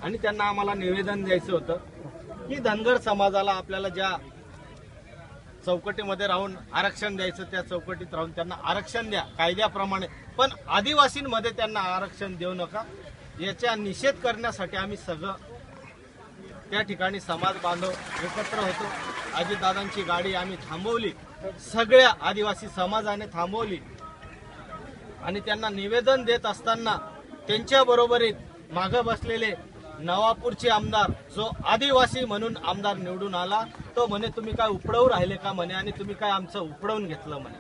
आणि त्यांना आम्हाला निवेदन द्यायचं होतं की धनगर समाजाला आपल्याला ज्या चौकटीमध्ये राहून आरक्षण द्यायचं त्या चौकटीत राहून त्यांना आरक्षण द्या कायद्याप्रमाणे, पण आदिवासींमध्ये त्यांना आरक्षण देऊ नका। याचा निषेध करण्यासाठी आम्ही सगळं त्या ठिकाणी समाज बांधव एकत्र होतो। अजितदादांची गाडी आम्ही थांबवली, सगळ्या आदिवासी समाजाने थांबवली आणि त्यांना निवेदन देत असताना त्यांच्या बरोबरीत मागे बसलेले नवापूरचे आमदार जो आदिवासी म्हणून आमदार निवडून आला तो म्हणे तुम्ही काय उपडवून राहिले का म्हणे आणि तुम्ही काय आमचं उपडवून घेतलं म्हणे।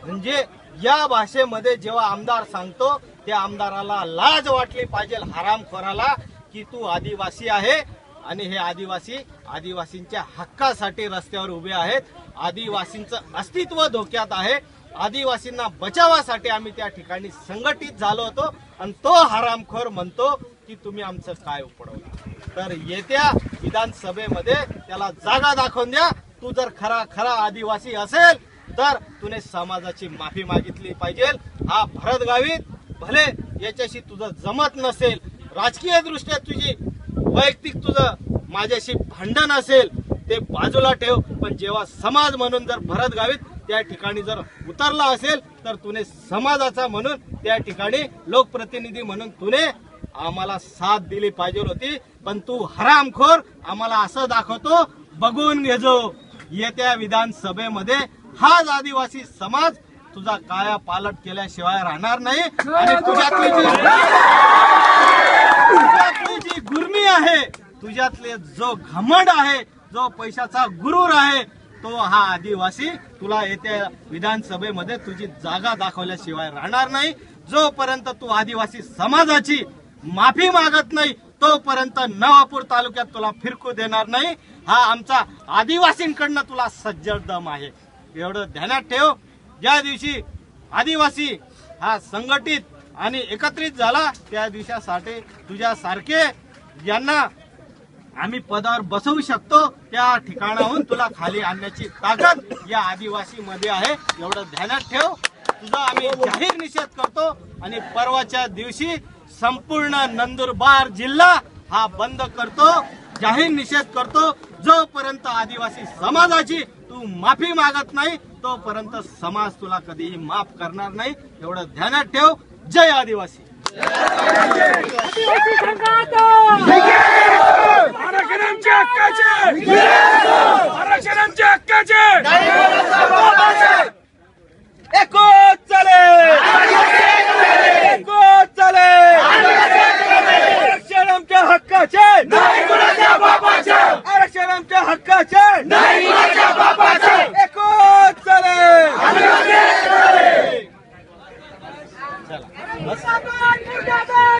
म्हणजे या भाषेमध्ये जेव्हा आमदार सांगतो त्या आमदाराला लाज वाटली पाहिजे हरामखोराला की तू आदिवासी आहे आणि हे आदिवासींच्या हक्कासाठी रस्त्यावर उभे आहेत, आदिवासींचं अस्तित्व धोक्यात आहे, आदिवासींना बचावासाठी आम्ही त्या ठिकाणी संघटित झालो होतो आणि तो हरामखोर म्हणतो की तुम्ही आमचं काय उपडवलं। तर येत्या विधानसभेमध्ये त्याला जागा दाखवून द्या। तू जर खरा आदिवासी असेल तर तुने समाजाची माफी मागितली पाहिजे। हा भरत गावीत भले याच्याशी तुझं जमत नसेल, राजकीय दृष्ट्या तुझी वैयक्तिक तुझं माझ्याशी भांडण असेल ते बाजूला ठेव, पण जेव्हा समाज म्हणून जर भरत गावीत त्या ठिकाणी जर उतरला असेल तर तुने समाजाचा म्हणून त्या ठिकाणी लोकप्रतिनिधी म्हणून तुने आम्हाला साथ दिली पाहिजे होती। पण तू हरामखोर आम्हाला असं दाखवतो, बघून घेजो येत्या विधानसभेमध्ये हाच आदिवासी समाज तुझा काया पालट केल्याशिवाय राहणार नाही आणि तुझ्यातली जी गुर्मी आहे, तुझ्यातले जो घमंड आहे, जो पैशाचा गुरूर आहे, तो हा आदिवासी तुला येत्या विधानसभेमध्ये तुझी जागा दाखवल्याशिवाय राहणार नाही। जोपर्यंत तू आदिवासी समाजाची माफी मागत नाही तोपर्यंत नवापूर तालुक्यात तुला फिरकू देणार नाही। हा आमचा आदिवासींकडनं तुला सज्जड दम आहे, एवढं ध्यानात ठेव। ज्या दिवशी आदिवासी हा संघटित आणि एकत्रित झाला त्या दिवसासाठी तुझ्यासारखे यांना आम्ही पदावर बसवू शकतो, त्या ठिकाणाहून तुला खाली आणण्याची ताकद या आदिवासी मध्ये आहे, एवढं ध्यानात ठेव। तुझा आम्ही जाहीर निषेध करतो आणि परवाच्या दिवशी संपूर्ण नंदुरबार जिल्हा हा बंद करतो, जाहीर निषेध करतो। जोपर्यंत आदिवासी समाजाची तू माफी मागत नाही तोपर्यंत समाज तुला कधीही माफ करणार नाही, एवढं ध्यानात ठेव। जय आदिवासी। आरक्षणांच्या हक्काचे, आरक्षणांच्या हक्काचे एकच चाले, एकच चाले, आरक्षण आमच्या हक्काचे नाही कुणाच्या बापाचे, आरक्षण आमच्या हक्काचे नाही कुणाच्या बापाचे, एकच चाले। चला बस